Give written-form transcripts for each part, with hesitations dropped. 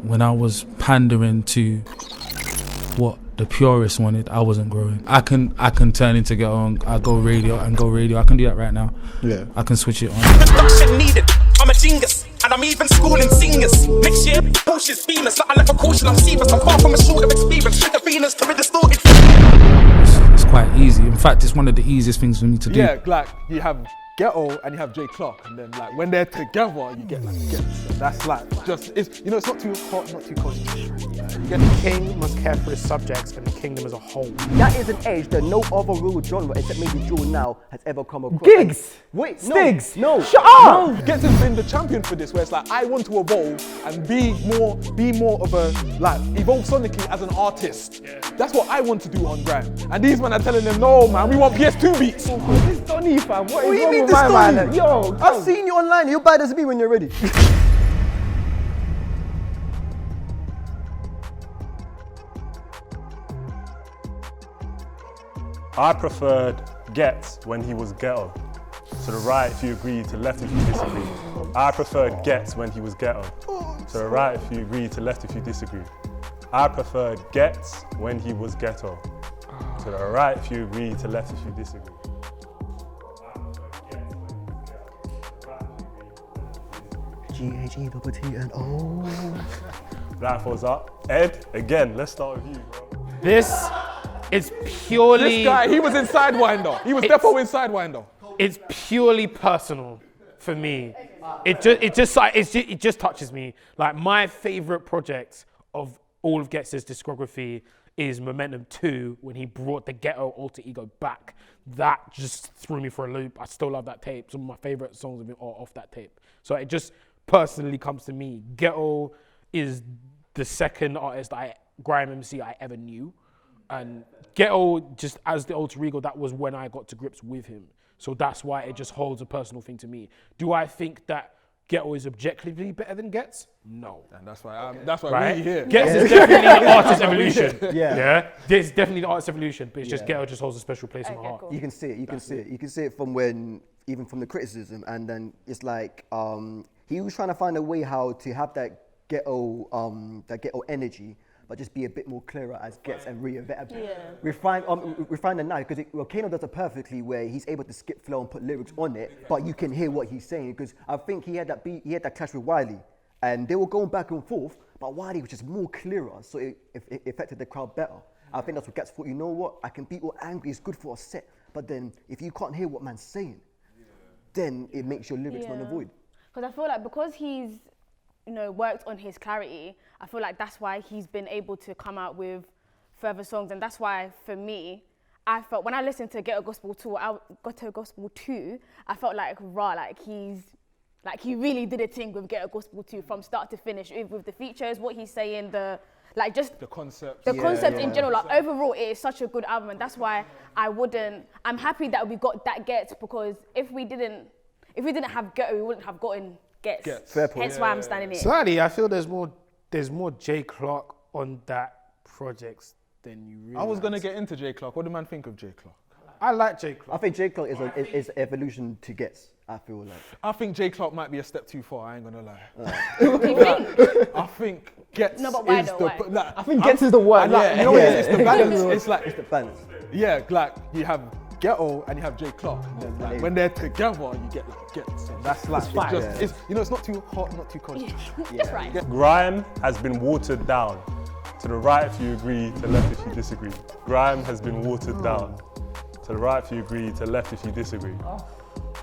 when I was pandering to what the purists wanted, I wasn't growing. I can turn into Ghetto and I go radio. I can do that right now. Yeah. I can switch it on. Production needed. I'm a genius, and I'm even schooling seniors. Next year, Porsche's famous. Like I left a caution, I'm serious. I'm far from a short of experience. The Venus to be distorted. It's quite easy. In fact, it's one of the easiest things for me to do. Yeah, like you have Ghetto and you have J Clark, and then like when they're together, you get like Ghetts. That's like just it's it's not too hot, not too cold. The king must care for his subjects and the kingdom as a whole. That is an age that no other real genre, except maybe drill now, has ever come across. Gigs! Wait, Stigs! No. Shut up! No, Ghetts has been the champion for this, where it's like I want to evolve and be more of a like evolve sonically as an artist. Yeah. That's what I want to do on Grime. And these men are telling them, no man, we want PS2 beats. This is Donny, fam. What What do is you wrong mean with this my Donny? man? Yo, I've seen you online. You're bad as me when you're ready. I preferred Ghetts when he was Ghetto. To the right if you agree, to the left if you disagree. I preferred Ghetts when he was Ghetto. To the right if you agree, to the left if you disagree. I preferred Ghetts when he was Ghetto. To the right if you agree, to the left if you disagree. G-H-E-T-T-N-O. Blindfolds up. Ed, again, let's start with you, bro. This is purely. This guy, he was in Sidewinder. He was definitely in Sidewinder. It's purely personal for me. It just touches me. Like my favorite project of all of Ghetts' discography is Momentum 2 when he brought the Ghetto alter ego back. That just threw me for a loop. I still love that tape. Some of my favorite songs are off that tape. So it just personally comes to me. Ghetto is the second artist Grime MC I ever knew. And Ghetto, just as the alter ego, that was when I got to grips with him. So that's why it just holds a personal thing to me. Do I think that Ghetto is objectively better than Ghetts? No. And that's why Right? we here. Ghetts is definitely the artist evolution. Yeah. This is definitely the artist evolution, but it's just Ghetto just holds a special place in my heart. Cool. You can see it. You can see it from when, even from the criticism, and then it's like he was trying to find a way how to have that ghetto energy, but just be a bit more clearer as Ghetts and refine it now, because Kano does it perfectly, where he's able to skip flow and put lyrics on it, but you can hear what he's saying. Because I think he had that clash with Wiley, and they were going back and forth, but Wiley was just more clearer, so it affected the crowd better. I think that's what Ghetts thought. You know what? I can be all angry. It's good for a set, but then if you can't hear what man's saying, then it makes your lyrics null and void. Because I feel like because he's worked on his clarity, I feel like that's why he's been able to come out with further songs, and that's why for me, I felt when I listened to Ghetto Gospel 2, I felt like he really did a thing with Ghetto Gospel 2 from start to finish, with the features, what he's saying, the concept in general. Like overall, it is such a good album, and that's why I'm happy that we got that Ghetts, because if we didn't have Ghetto, we wouldn't have gotten Ghetts. Fair point. Hence why I'm standing here. Slightly, I feel there's more J Clark on that project than you realize. I was gonna get into J Clark. What do man think of J Clark? I like J Clark. I think J Clark is evolution to Ghetts. I feel like. I think J Clark might be a step too far. I ain't gonna lie. What do you think? I think Ghetts No, but why is though? the. Why? Like, I think Ghetts is the one. you know what it is? It's the balance. It's It's like the balance. yeah, like you have Ghetto and you have J Clark. And then, like, when they're together, you get like Ghetts. And that's like it's not too hot, not too cold. Just right. Grime has been watered down. To the right if you agree, to the left if you disagree. Grime has been watered down. To the right if you agree, to the left if you disagree.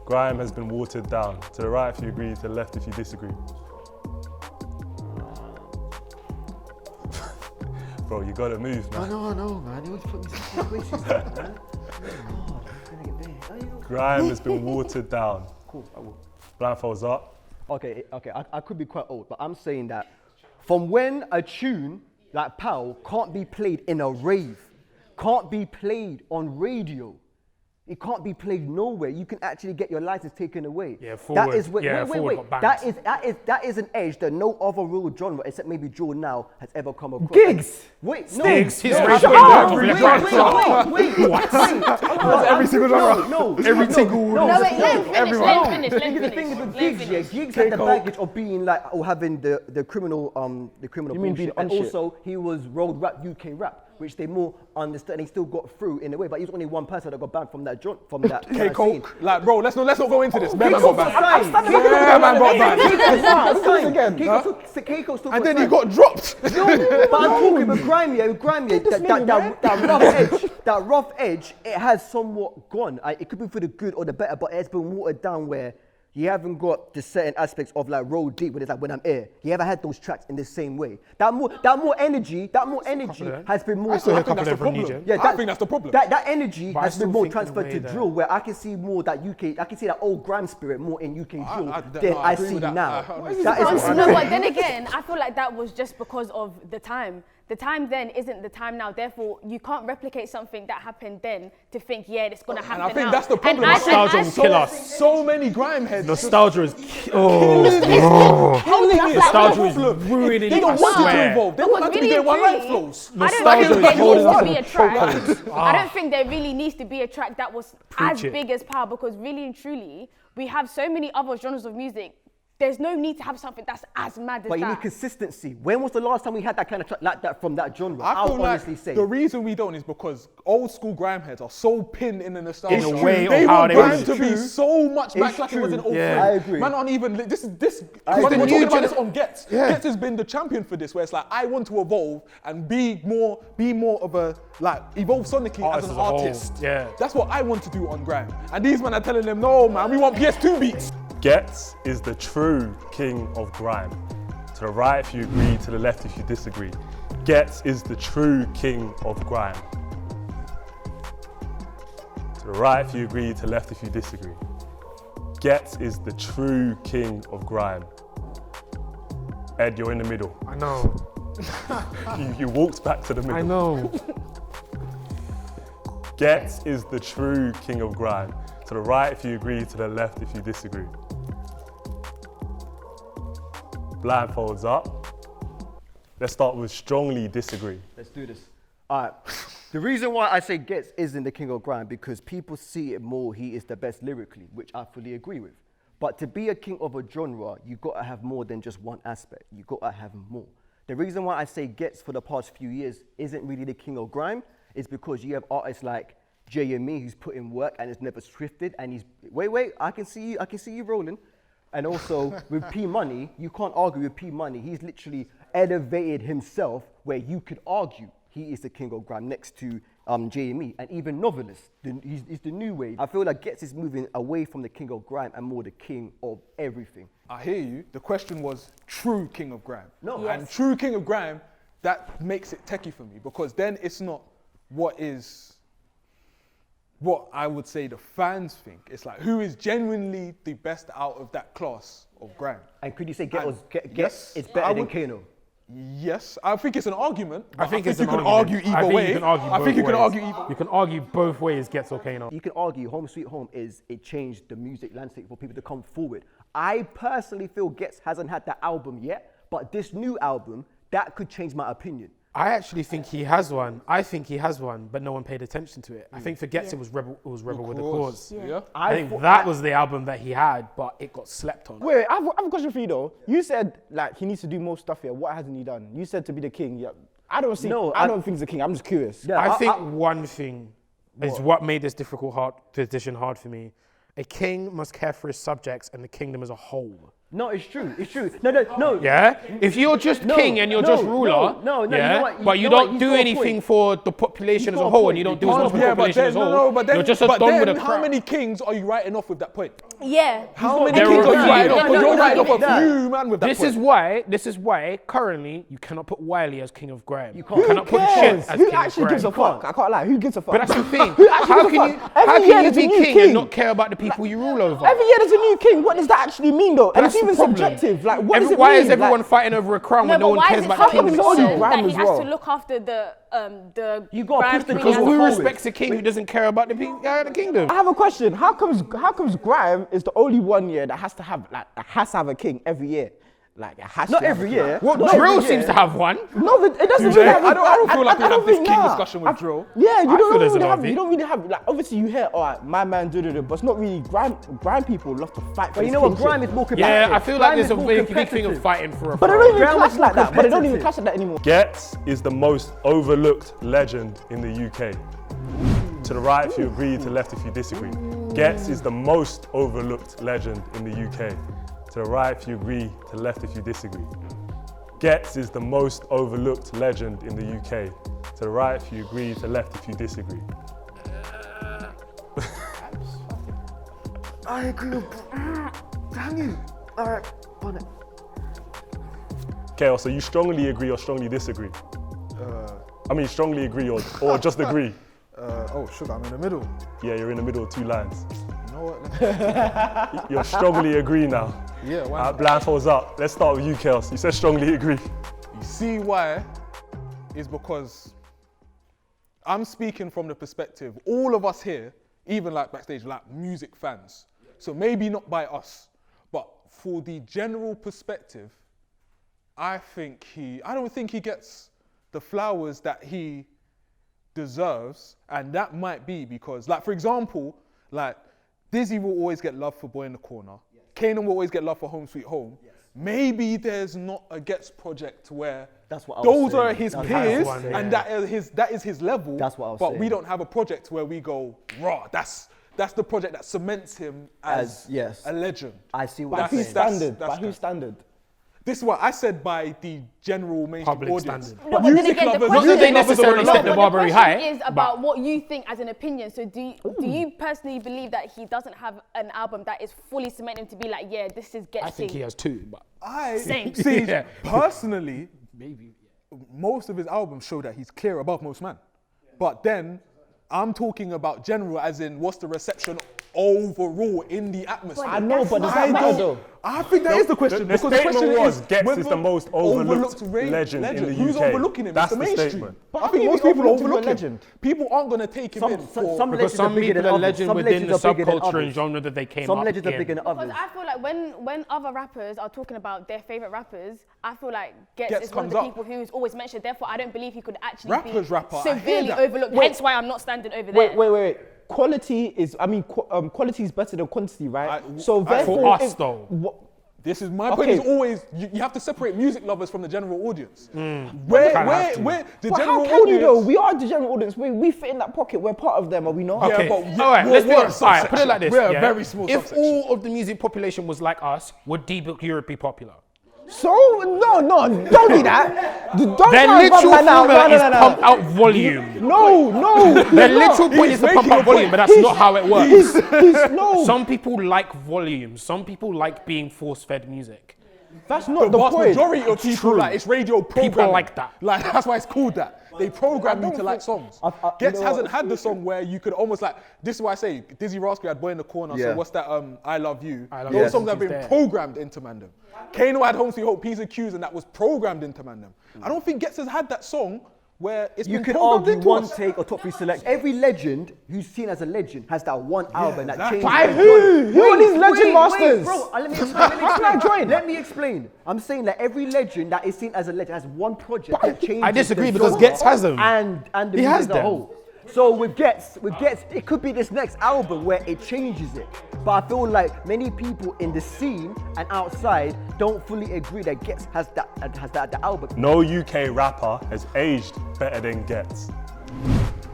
Grime has been watered down. To the right if you agree, to the left if you disagree. Bro, you gotta move, man. No, man. You always put me in situations like that, man. Grime has been watered down. Cool, I will. Blindfolds up. Okay, I could be quite old, but I'm saying that from when a tune like Pow can't be played in a rave, can't be played on radio, It can't be played nowhere. You can actually get your license taken away. Yeah, forward. That is what, Yeah, forward got banned. That is an edge that no other real genre, except maybe drill now, has ever come across. Gigs. Wait, Sticks, no. he's no, raising wait, up. wait, Every single genre. No. Every single. No, wait, let him finish. Let him finish. The thing is with gigs, yeah, gigs had the baggage of being like, or having the criminal You mean being bullshit. And on shit? also, he was road rap, UK rap, which they more understood, and he still got through in a way. But he was only one person that got banned from that from that. K scene. Coke. Like, bro, let's not go into this. Man got banned. Yeah, man got banned. Keiko still And got then he signed. got dropped. But I'm talking with Grime, that rough edge, it has somewhat gone. It could be for the good or the better, but it's been watered down where you haven't got the certain aspects of like Roll Deep when it's like when I'm air. You haven't had those tracks in the same way. That more energy has been more. I think that's the problem. Yeah, I think that's the problem. That energy But I has been still more think in a transferred way to that- drill, where I can see more that UK. I can see that old Grime spirit more in UK drill I than no, I I agree see with that. now. I- That is No, but then again, I feel like that was just because of the time. The time then isn't the time now. Therefore, you can't replicate something that happened then to think, yeah, it's gonna happen And I think now. that's the problem. Nostalgia will kill us. So many grime heads. Nostalgia is Nostalgia is ruining They it, I don't want it to swear. evolve. They want that to be Really doing one and line truly, flows. I don't Nostalgia think is there holding needs to on. be a track. I don't think there really needs to be a track that was as it. big as Power, because really and truly, we have so many other genres of music. There's no need to have something that's as mad as But you need that. consistency. When was the last time we had that kind of track like that from that genre? I I'll feel like honestly say. the reason we don't is because old school grime heads are so pinned in the nostalgia. In a way of they how want they grime was. to be so much back It's like it was in true. 04. Yeah. I agree. Man aren't even this is this. I We're agree. talking about this on Ghetts. Ghetts has been the champion for this, where it's like I want to evolve and be more of a like evolve sonically Artist as an as a whole. artist. Yeah. That's what I want to do on grime. And these men are telling them, no man, we want PS2 beats. Ghetts is the true king of grime. To the right if you agree, to the left if you disagree. Ghetts is the true king of grime. To the right if you agree, to the left if you disagree. Ghetts is the true king of grime. Ed, you're in the middle. I know. You walked back to the middle. I know. Ghetts is the true king of grime. To the right if you agree, to the left if you disagree. Blindfolds up. Let's start with strongly disagree. Let's do this. All right. The reason why I say Ghetts isn't the king of grime because people see it more. He is the best lyrically, which I fully agree with. But to be a king of a genre, you gotta have more than just one aspect. You gotta have more. The reason why I say Ghetts for the past few years isn't really the king of grime is because you have artists like JME who's put in work and has never scripted, and he's wait, I can see you rolling. And also with P Money, you can't argue with P Money. He's literally elevated himself where you could argue he is the king of grime next to JME and even novelists. He's the new wave. I feel like Ghetts is moving away from the king of grime and more the king of everything. I hear you. The question was true king of grime. No. And Yes. true king of grime, that makes it techie for me because then it's not what I would say the fans think. It's like who is genuinely the best out of that class of grime. And could you say And Ghetts yes, is I better than would- Kano? Yes, I think it's an argument. But I think it's you an can argument. argue I either think way. you can argue I think you both can ways. argue either. You can argue both ways. Ghetts or Kano. You can argue Home Sweet Home it changed the music landscape for people to come forward. I personally feel Ghetts hasn't had that album yet, but this new album, that could change my opinion. I actually think he has one. I think he has one, but no one paid attention to it. I think for Ghetts it was Rebel with the Cause. Yeah. I think that was the album that he had, but it got slept on. Wait, I have a question for you though. You said like he needs to do more stuff here. What hasn't he done? You said to be the king. Yeah, I don't think he's the king. I'm just curious. Yeah, I think one thing is what made this position hard for me. A king must care for his subjects and the kingdom as a whole. No, it's true. It's true. No. Yeah? If you're just king and you're just ruler, no, you yeah, know what? but you know what? don't He's do got a anything point. for the population He's as got a a whole, point. and you don't He do as can't- much for the Yeah, but population then as a whole. You're just a dog with a how crown. many kings are you writing off with that point? Yeah. How many There kings are are you a writing few. off? Because you're writing off a Nah. few man with that This point. is why currently you cannot put Wiley as king of grime. You can't. cannot put Who shit cares? as Who king actually of gives a grime. fuck? I can't lie. Who gives a fuck? But that's the thing. Who actually How gives a can you fuck? Every year be there's a new king king. and not care about the people you rule over? Every year there's a new king. What does that actually mean though? And That's that's even problem. subjective. Like, what does it Why mean? is everyone Like, fighting over a crown when no but one why cares is it about so the kingdom? only important Grime that he as has well. to look after the You gotta Grime push the queen king as Because a who whole? respects a king who doesn't care about the kingdom? I have a question. How comes Grime is the only one year that has to have a king every year? Like, it has Not to have every a king. year. Well, Not Drill every year. seems to have one. No, but it doesn't Jay, really have. I don't feel like we I have don't this think- king nah. discussion with Drill. Yeah, you I feel don't there's a really lot have. of it. You don't really have. Like, obviously, you hear, all right, my man, but it's not really Grime people love to fight. But you know what? Grime is more competitive. Yeah, I feel like Grime there's is a more big thing competitive. of fighting for a But they throne. don't even Grime clash is like more that. But they don't even competitive. clash like that anymore. Ghetts is the most overlooked legend in the UK. To the right if you agree, to the left if you disagree. Ghetts is the most overlooked legend in the UK. To the right if you agree, to the left if you disagree. Ghetts is the most overlooked legend in the UK. To the right if you agree, to the left if you disagree. I agree with. Damn you. All right, on it. Chaos, so you strongly agree or strongly disagree? I mean, strongly agree or just agree? Oh, sugar, I'm in the middle. Yeah, you're in the middle of two lines. You know what? You're strongly agree now. Yeah, why not? Blindfolds up. Let's start with you, Chaos. You said strongly agree. You see why? Is because I'm speaking from the perspective, all of us here, even like backstage, like music fans. So maybe not by us, but for the general perspective, I don't think he gets the flowers that he deserves, and that might be because, like, for example, like, Dizzy will always get love for Boy in the Corner. Kanan will always get love for Home Sweet Home. Maybe there's not a Ghetts project where That's what I was those saying. are his That's peers what I was saying. and that is his level. That's what I was but we saying. don't have a project where we go, raw, that's the project that cements him as yes. a legend. I see what That's- you're Whose saying. standard? that's By whose good. standard? This is what I said by the general mainstream Public audience. standard. No, but then Music again, the lovers, question Not that they is- necessarily lovers set the are bar But very the high. question is about what you think as an opinion. So do you personally believe that he doesn't have an album that is fully cemented him to be like, yeah, this is Ghetts I think thing? he has two, but Same. See, Yeah. personally, maybe. most of his albums show that he's clear above most men. But then, I'm talking about general, as in what's the reception overall in the atmosphere. I know, but does that matter though? I think that is the question. The because the statement question was is Ghetts whether is the most overlooked legend in the Who's UK. overlooking him? That's It's the the mainstream. statement. But I How think can most you people overlook him overlook to be a him. legend? People aren't going to take him in for... some Because legends are some bigger people than are others. legend Some within the legends are bigger than subculture and others. genre that they came Some up legends are in. bigger than Because others. I feel like when other rappers are talking about their favorite rappers, I feel like Ghetts Ghetts is one of comes the up. people who's always mentioned. Therefore, I don't believe he could actually Rappers, be rapper, I hear severely that. overlooked. Hence why I'm not standing over there. Wait. Quality is better than quantity, right? So therefore, For us, if- though. what- This is my point. Okay. Is always you have to separate music lovers from the general audience. Kinda have Where the But general how can you though? audience? We are the general audience. We fit in that pocket. We're part of them, are we not? Yeah, Okay. but All right, we're- let's be we're a honest. All right, put it subsection. like this. We're a yeah? very small If subsection. all of the music population was like us, would D-Book Europe be popular? So no, don't do that. Don't try Their and rub literal that out. formula is No. pump out volume. No. Their literal point is to pump out volume, but that's not how it works. He's no. Some people like volume. Some people like being force-fed music. That's not The the vast point. majority of people true. like it's radio programming. People like that. Like that's why it's called that. They program you don't to like think- songs. you Ghetts know hasn't what? had the song where you could almost like. This is why I say Dizzy Rascal had Boy in the Corner. Yeah. So what's that? I Love You. I Love Those You. songs have She's been there. programmed into Mandem. Kano had Home Sweet Hope, P's and Q's, and that was programmed into Mandem. I don't think Ghetts has had that song where it's You been could programmed argue into one us. take or top three select. Every legend who's seen as a legend has that one album that exactly. changes. By their who? genre. Who are these legend Wait, masters? bro, let me explain. How can I join? Let me explain. I'm saying that every legend that is seen as a legend has one project that changes. I disagree the because genre Ghetts has them. And the He music has as a them. whole. So with Ghetts, it could be this next album where it changes it. But I feel like many people in the scene and outside don't fully agree that Ghetts has that album. No UK rapper has aged better than Ghetts.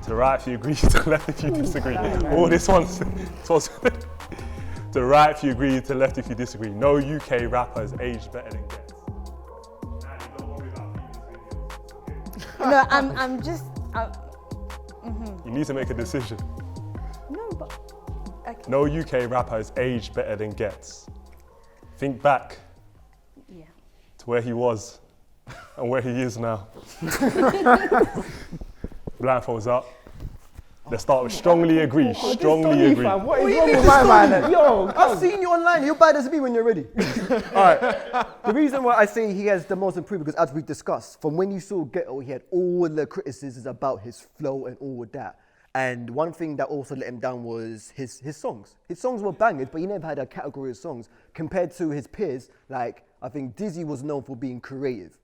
To the right if you agree, to the left if you disagree. All this one's to the right if you agree, to the left if you disagree. No UK rapper has aged better than Ghetts. No, I'm just. You need to make a decision. No, but. Okay. No UK rapper has aged better than Ghetts. Think back Yeah. to where he was and where he is now. Blindfolds up. Let's start with strongly agree. Strongly agree. What is wrong with my man? Yo, I've seen you online. You're bad as me when you're ready. All right. The reason why I say he has the most improved, because as we discussed, from when you saw Ghetto, he had all the criticisms about his flow and all of that. And one thing that also let him down was his songs. His songs were bangers, but he never had a category of songs compared to his peers. Like, I think Dizzy was known for being creative.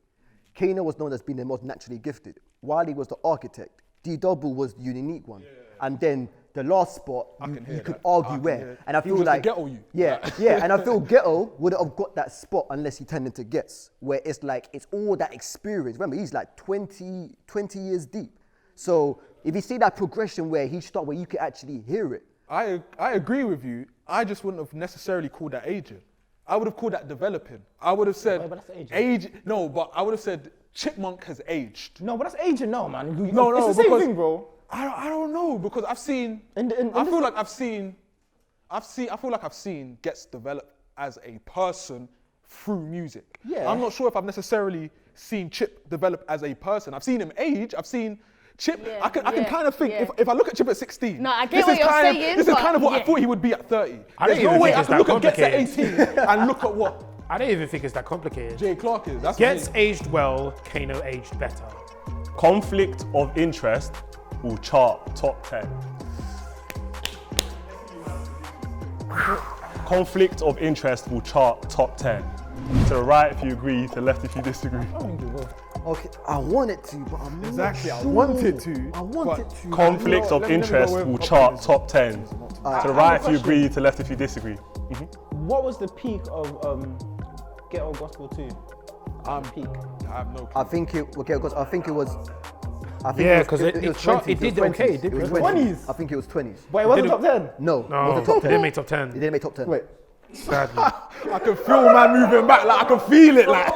Kano was known as being the most naturally gifted. Wiley was the architect. D-Double was the unique one. And then the last spot, you could argue where. And I feel like, Ghetto you. yeah, and I feel Ghetto would have got that spot unless he turned into Ghetts, where it's like, it's all that experience. Remember, he's like 20 years deep. So if you see that progression where he started, where you could actually hear it. I agree with you. I just wouldn't have necessarily called that aging. I would have called that developing. I would have said but that's age. No, but I would have said Chipmunk has aged. No, but that's aging now, man. No, it's the same because thing, bro. I don't know, because I've seen. I feel like I've seen Ghetts develop as a person through music. Yeah. I'm not sure if I've necessarily seen Chip develop as a person. I've seen him age. I've seen Chip. Yeah, I can kind of think if I look at Chip at 16. No, I get what you're saying. This is kind of what I thought he would be at 30. I don't There's even no way think I it's can that look at Ghetts at complicated. 18 and look at what I don't even think it's that complicated. Jay Clark is. That's Ghetts what aged well, Kano aged better. Conflict of interest will chart top 10. Conflict of interest will chart top 10. To the right if you agree, to the left if you disagree. Okay, I wanted to, but I'm Exactly, not I sure. wanted to, I wanted but- to. Conflict of let me interest go with will chart top 10. To the right if you question. agree, to the left if you disagree. What was the peak of Ghetto Gospel 2? Peak. I have no clue. I think it. Okay, because I think it was. Yeah, 'cause it was chart- 20s, it did 20s. okay, it did It was pretty 20s. 20s? I think it was 20s. But it wasn't Didn't- top 10. No, it No, wasn't top it 10. didn't make top It 10. didn't make top 10. Wait. Sadly. I can feel man moving back, like I can feel it, like.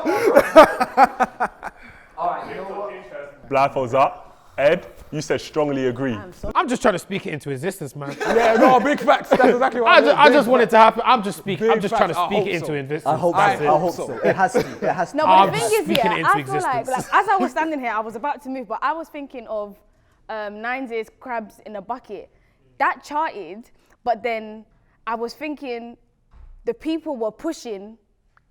Blindfolds up. Ed, you said strongly agree. I'm just trying to speak it into existence, man. Yeah, no, big facts. That's exactly what I just want it to happen. I'm just Big trying to facts. I speak hope it into so. existence. I hope I so. I hope hope so. so. It has to. It has to. No, I'm but the thing is, speaking yeah, it into I feel like existence. as I was standing here, I was about to move, but I was thinking of Nines' Crabs in a Bucket. That charted, but then I was thinking the people were pushing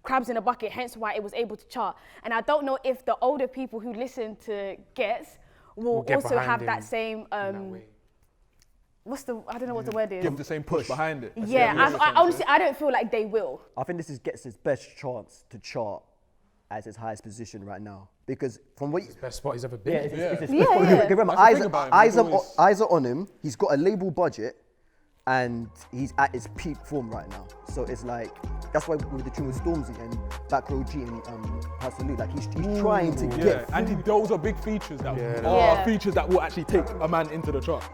Crabs in a Bucket, hence why it was able to chart. And I don't know if the older people who listen to Ghetts will get also behind have him that same, that way. I don't know what the word is. Give the same push behind it. Yeah, I honestly, I don't feel like they will. I think this is Ghetts' best chance to chart as his highest position right now, because from what. Best spot he's ever been. It's his Yeah, best- yeah. Remember, That's the thing about him, he's always- eyes are on him. He's got a label budget, and he's at his peak form right now. So it's like that's why with the tune with Stormzy and Backroad G and Salieu, like he's trying to Yeah, get. and those are big features that Yeah, are Yeah. features that will actually take a man into the chart.